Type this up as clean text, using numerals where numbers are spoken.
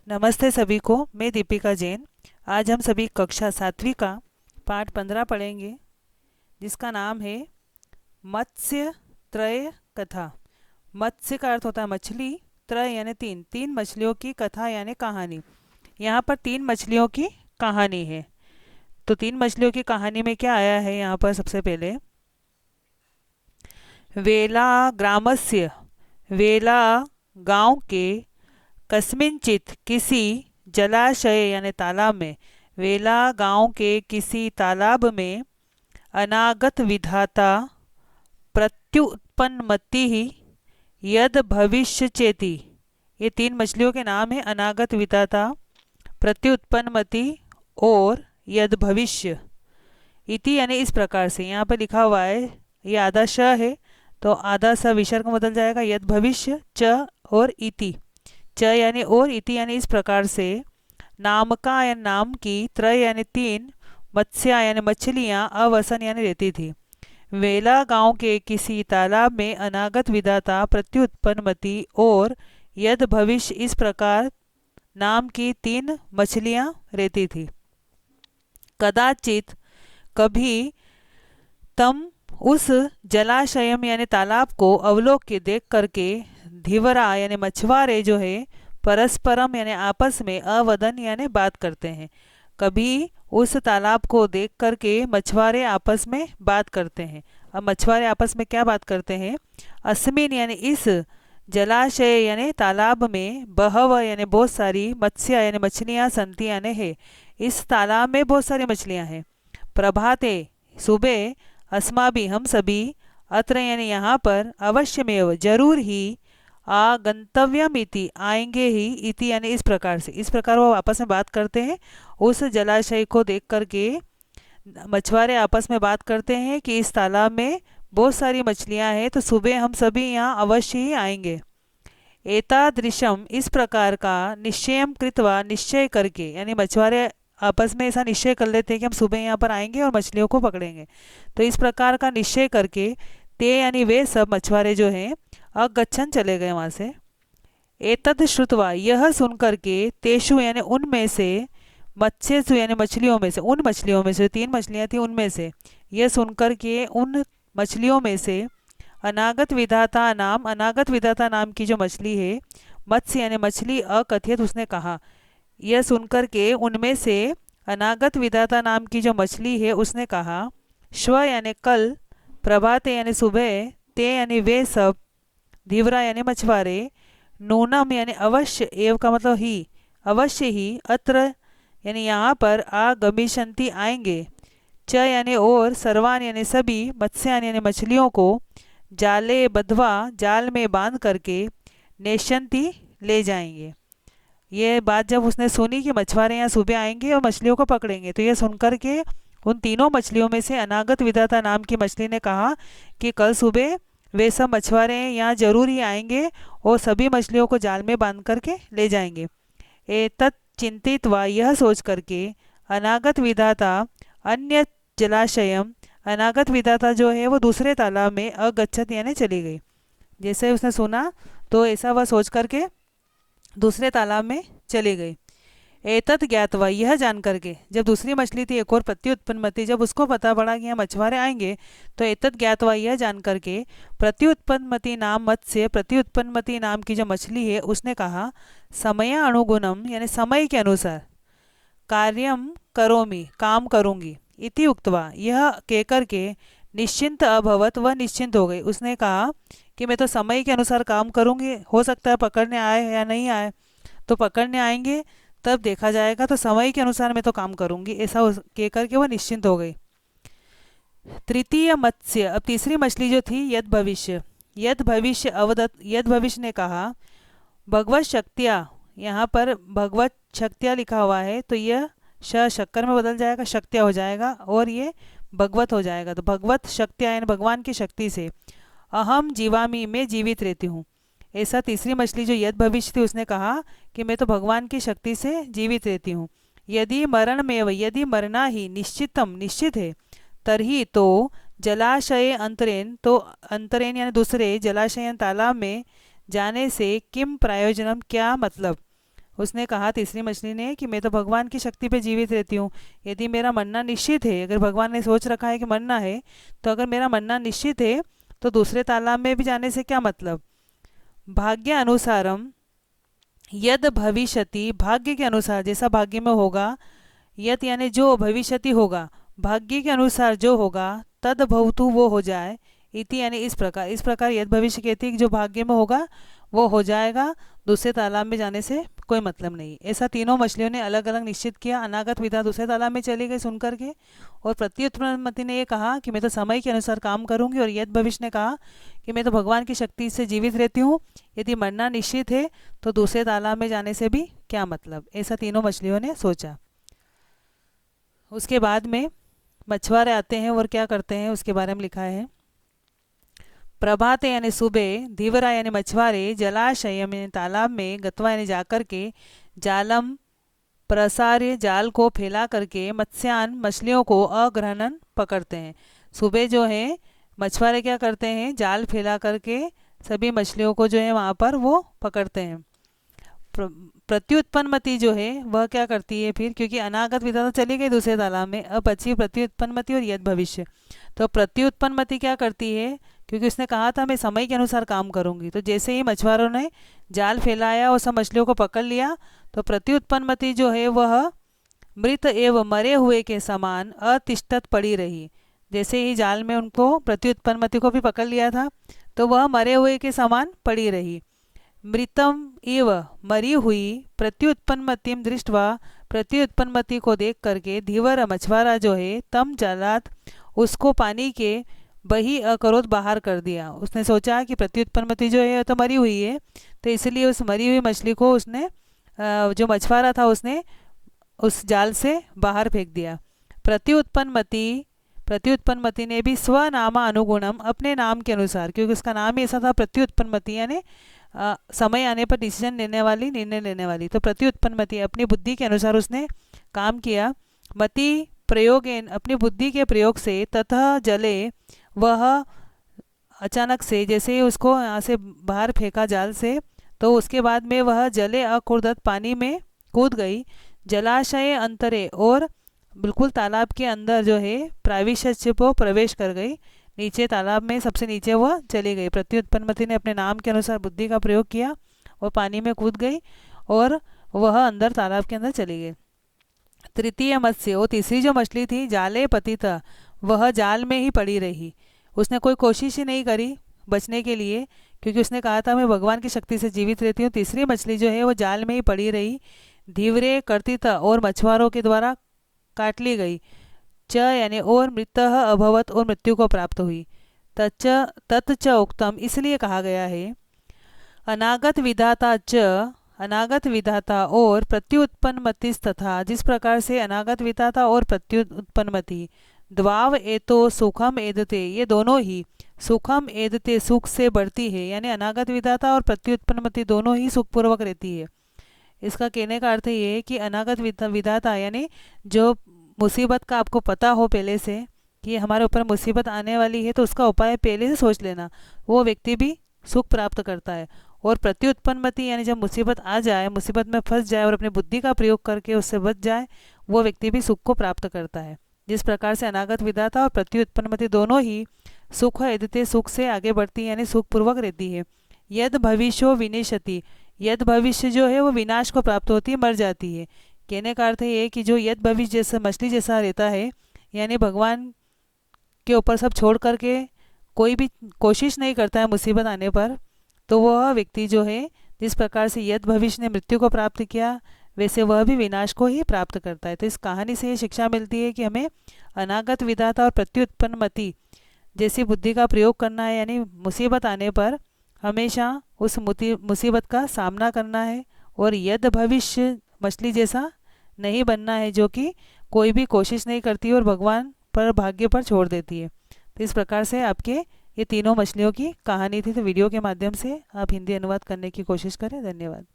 नमस्ते सभी को। मैं दीपिका जैन। आज हम सभी कक्षा 7वीं का पाठ 15 पढ़ेंगे, जिसका नाम है मत्स्य त्रय कथा। मत्स्य का अर्थ होता है मछली, त्रय यानी तीन, तीन मछलियों की कथा यानी कहानी। यहाँ पर तीन मछलियों की कहानी है। तो तीन मछलियों की कहानी में क्या आया है यहाँ पर? सबसे पहले वेला ग्रामस्य, वेला गांव के, कस्मिंचित किसी, जलाशय यानी तालाब में, वेला गांव के किसी तालाब में, अनागत विधाता प्रत्युत्पन्नमति ही, यद भविष्य चेती। ये तीन मछलियों के नाम है, अनागत विधाता, प्रत्युत्पन्नमति और यद भविष्य। इति यानी इस प्रकार से। यहाँ पर लिखा हुआ है, ये आधा श है तो आधा स विसर्ग में बदल जाएगा, यद भविष्य, च और इति। च यानी और, इति यानी इस प्रकार से। नाम का यानी नाम की, त्रय यानी तीन, मत्स्या यानी मछलियाँ, अवसन यानी रहती थी। वेला गांव के किसी तालाब में अनागत विधाता, प्रत्युत्पन्नमति और यद भविष्य, इस प्रकार नाम की तीन मछलियाँ रहती थी। कदाचित कभी, तम उस जलाशय यानी तालाब को अवलोक के देख करके, धीवरा यानी मछुआरे जो है, परस्परम यानी आपस में, अवदन यानी बात करते हैं। कभी उस तालाब को देख करके मछुआरे आपस में बात करते हैं। अब मछुआरे आपस में क्या बात करते हैं? अस्मिन यानी इस, जलाशय यानी तालाब में, बहव यानी बहुत सारी, मत्स्य यानी मछलियाँ, संति यानी है, इस तालाब में बहुत सारी मछलियाँ हैं। प्रभाते सुबह, अस्माभि हम सभी, अत्र यानी यहाँ पर, अवश्यमेव जरूर ही, आगंतव्यमिति आएंगे ही, इति यानी इस प्रकार से। इस प्रकार वो आपस में बात करते हैं। उस जलाशय को देख करके मछुआरे आपस में बात करते हैं कि इस तालाब में बहुत सारी मछलियां हैं, तो सुबह हम सभी यहाँ अवश्य ही आएंगे। एतादृशम इस प्रकार का, निश्चयम कृत्वा निश्चय करके, यानी मछुआरे आपस में ऐसा निश्चय कर लेते हैं कि हम सुबह यहाँ पर आएंगे और मछलियों को पकड़ेंगे। तो इस प्रकार का निश्चय करके, ते यानी वे सब मछुआरे जो हैं, अगच्छन चले गए वहाँ से। एतद श्रुतवा यह सुन करके, तेषु यानी उनमें से, मत्स्यसु यानी मछलियों में से, उन मछलियों में से, तीन मछलियाँ थी उनमें से, यह सुन करके उन मछलियों में से, अनागत विधाता नाम, अनागत विधाता नाम की जो मछली है, मत्स्य यानी मछली, अकथित उसने कहा। यह सुनकर के उनमें से अनागत विधाता नाम की जो मछली है उसने कहा, श्व यानी कल, प्रभाते यानी सुबह, ते यानी वे सब, धीवरा यानी मछुआरे, नूनम यानी अवश्य, एव का मतलब ही, अवश्य ही, अत्र यानी यहाँ पर, आगमिष्यन्ति आएंगे, च यानी और, सर्वान यानी सभी, मत्स्यान यानी मछलियों को, जाले बधवा जाल में बांध करके, नेष्यन्ति ले जाएंगे। ये बात जब उसने सुनी कि मछुआरे यहाँ सुबह आएंगे और मछलियों को पकड़ेंगे, तो ये सुनकर के उन तीनों मछलियों में से अनागत विधाता नाम की मछली ने कहा कि कल सुबह वे सब मछुआरे यहाँ जरूर ही आएंगे और सभी मछलियों को जाल में बांध करके ले जाएंगे। एतत् चिंतित व यह सोच करके, अनागत विधाता अन्य जलाशयम, अनागत विधाता जो है वो दूसरे तालाब में, अगच्छत यानी चली गई। जैसे उसने सुना तो ऐसा वह सोच करके दूसरे तालाब में चली गई। एतत ज्ञातवा यह जान करके, जब दूसरी मछली थी एक और प्रत्युत्पन्नमति, जब उसको पता पड़ा कि यहाँ मछुआरे आएंगे, तो एतत ज्ञातवा यह जान करके, प्रत्युत्पन्नमति नाम मत्स्य, प्रत्युत्पन्नमति नाम की जो मछली है उसने कहा, समय अनुगुणम यानी समय के अनुसार, कार्यम करोमि काम करूंगी, इति उक्तवा यह कहकर के, निश्चिंत अभवत वह निश्चिंत हो गई। उसने कहा कि मैं तो समय के अनुसार काम करूंगी, हो सकता है पकड़ने आए या नहीं आए, तो पकड़ने आएंगे तब देखा जाएगा, तो समय के अनुसार मैं तो काम करूंगी, ऐसा कह करके वह निश्चिंत हो गई। तृतीय मत्स्य, अब तीसरी मछली जो थी, यद भविष्य, यद भविष्य अवदत, यद भविष्य ने कहा, भगवत शक्तिया, यहाँ पर भगवत शक्तिया लिखा हुआ है तो यह शक्कर में बदल जाएगा, शक्तिया हो जाएगा, और ये भगवत हो जाएगा। तो भगवत शक्तिया यानी भगवान की शक्ति से, अहम जीवामी मैं जीवित रहती हूँ। ऐसा तीसरी मछली जो यद भविष्य थी उसने कहा कि मैं तो भगवान की शक्ति से जीवित रहती हूँ। यदि मरण में, यदि मरना ही निश्चितम निश्चित है, तरही तो, जलाशय अंतरेन, तो अंतरेन यानी दूसरे जलाशय तालाब में जाने से, किम प्रयोजनम क्या मतलब, उसने कहा तीसरी मछली ने कि मैं तो भगवान की शक्ति पे जीवित रहती हूँ, यदि मेरा मरना निश्चित है, अगर भगवान ने सोच रखा है कि मरना है, तो अगर मेरा मरना निश्चित है तो दूसरे तालाब में भी जाने से क्या मतलब। भाग्य अनुसारम यद भविष्यति, भाग्य के अनुसार जैसा भाग्य में होगा, यत यानी जो भविष्यति होगा, भाग्य के अनुसार जो होगा, तद भवतु वो हो जाए, इति यानी इस प्रकार यद भविष्य कहती है कि जो भाग्य में होगा वो हो जाएगा, दूसरे तालाब में जाने से कोई मतलब नहीं। ऐसा तीनों मछलियों ने अलग अलग निश्चित किया। अनागत विधा दूसरे तालाब में चली गई सुन करके, और प्रत्युत्पन्नमति ने ये कहा कि मैं तो समय के अनुसार काम करूंगी, और यद भविष्य ने कहा कि मैं तो भगवान की शक्ति से जीवित रहती हूँ, यदि मरना निश्चित है तो दूसरे तालाब में जाने से भी क्या मतलब। ऐसा तीनों मछलियों ने सोचा। उसके बाद में मछुआरे आते हैं और क्या करते हैं उसके बारे में लिखा है। प्रभाते यानी सुबह, धीवरा यानी मछुआरे, जलाशय यानी तालाब में, गत्वा यानी जाकर के, जालम प्रसार्य जाल को फैला करके, मत्स्यान मछलियों को अग्रहणन पकड़ते हैं। सुबह जो है मछुआरे क्या करते हैं, जाल फैला करके सभी मछलियों को जो है वहाँ पर वो पकड़ते हैं। प्रत्युत्पन्नमति जो है वह क्या करती है फिर, क्योंकि अनागत विधा तो चली गई दूसरे तालाब में, अब बची प्रत्युत्पन्नमति और यद भविष्य। तो प्रत्युत्पन्नमति क्या करती है, क्योंकि उसने कहा था मैं समय के अनुसार काम करूंगी, तो जैसे ही मछुआरों ने जाल फैलाया और सब मछलियों को पकड़ लिया, तो प्रत्युत्पन्नमति जो है वह मृत एवं मरे हुए के समान अतिष्ठत पड़ी रही। जैसे ही जाल में उनको प्रत्युत्पन्नमति को भी पकड़ लिया था, तो वह मरे हुए के समान पड़ी रही। मृतम एव मरी हुई प्रत्युत्पन्नमतिम दृष्टवा, प्रत्युत्पन्नमति को देख करके, धीवर मछुआरा जो है, तम जलात उसको पानी के बही अकरोत बाहर कर दिया। उसने सोचा कि प्रत्युत्पन्नमति जो है तो मरी हुई है, तो इसलिए उस मरी हुई मछली को उसने जो मछुआरा था उसने उस जाल से बाहर फेंक दिया। प्रत्युत्पन्नमति ने भी स्वनामा अनुगुणम, अपने नाम के अनुसार, क्योंकि उसका नाम ही ऐसा था प्रत्युत्पन्नमति, यानी समय आने पर डिसीजन लेने वाली, निर्णय लेने वाली। तो प्रत्युत्पन्नमति अपनी बुद्धि के अनुसार उसने काम किया। मति प्रयोगेन, अपनी बुद्धि के प्रयोग से, तथा जले वह अचानक से, जैसे ही उसको यहाँ से बाहर फेंका जाल से, तो उसके बाद में वह जले अकुर्दत, पानी में कूद गई। जलाशय अंतरे, और बिल्कुल तालाब के अंदर जो है प्राविशस्य को प्रवेश कर गई, नीचे तालाब में सबसे नीचे वह चली गई। प्रत्युत्पन्नमति ने अपने नाम के अनुसार बुद्धि का प्रयोग किया और पानी में कूद गई और वह अंदर तालाब के अंदर चली गई। तृतीय मत्स्य, वो तीसरी जो मछली थी, जाले पतित, वह जाल में ही पड़ी रही। उसने कोई कोशिश ही नहीं करी बचने के लिए, क्योंकि उसने कहा था मैं भगवान की शक्ति से जीवित रहती हूँ। तीसरी मछली जो है वो जाल में ही पड़ी रही। धीवरे कर्तित, और मछुआरों के द्वारा काट ली गई। च यानी और, मृतः अभवत, और मृत्यु को प्राप्त हुई। तच्च उक्तम, इसलिए कहा गया है। अनागत विधाता च, अनागत विधाता और प्रत्युत्पन्नमति तथा, जिस प्रकार से अनागत विधाता और प्रत्युत्पन्नमति द्वाव एतो सुखम एदते, ये दोनों ही सुखम एदते, सुख से बढ़ती है, यानी अनागत विधाता और प्रत्युत्पन्नमति दोनों ही सुखपूर्वक रहती है। इसका कहने का अर्थ ये है कि अनागत विधाता यानी जो मुसीबत का आपको पता हो पहले से कि हमारे ऊपर मुसीबत आने वाली है, तो उसका उपाय पहले से सोच लेना, वो व्यक्ति भी सुख प्राप्त करता है। और प्रत्युत्पन्नमति यानी जब मुसीबत आ जाए, मुसीबत में फंस जाए और अपनी बुद्धि का प्रयोग करके उससे बच जाए, वो व्यक्ति भी सुख को प्राप्त करता है। जिस प्रकार से अनागत विधाता और प्रत्युत्पन्नमति दोनों ही सुख एदते, सुख से आगे बढ़ती है, यानी सुखपूर्वक रहती है। यद भविष्यो विनिशति, यद भविष्य जो है वो विनाश को प्राप्त होती है, मर जाती है। कहने का अर्थ ये कि जो यद भविष्य जैसा मछली जैसा रहता है, यानी भगवान के ऊपर सब छोड़ करके कोई भी कोशिश नहीं करता है मुसीबत आने पर, तो वह व्यक्ति जो है, जिस प्रकार से यद भविष्य ने मृत्यु को प्राप्त किया, वैसे वह भी विनाश को ही प्राप्त करता है। तो इस कहानी से ये शिक्षा मिलती है कि हमें अनागत विधाता और प्रत्युत्पन्नमति जैसी बुद्धि का प्रयोग करना है, यानी मुसीबत आने पर हमेशा उस मुसीबत का सामना करना है, और यद भविष्य मछली जैसा नहीं बनना है, जो कि कोई भी कोशिश नहीं करती और भगवान पर, भाग्य पर छोड़ देती है। तो इस प्रकार से आपके ये तीनों मछलियों की कहानी थी। तो वीडियो के माध्यम से आप हिंदी अनुवाद करने की कोशिश करें। धन्यवाद।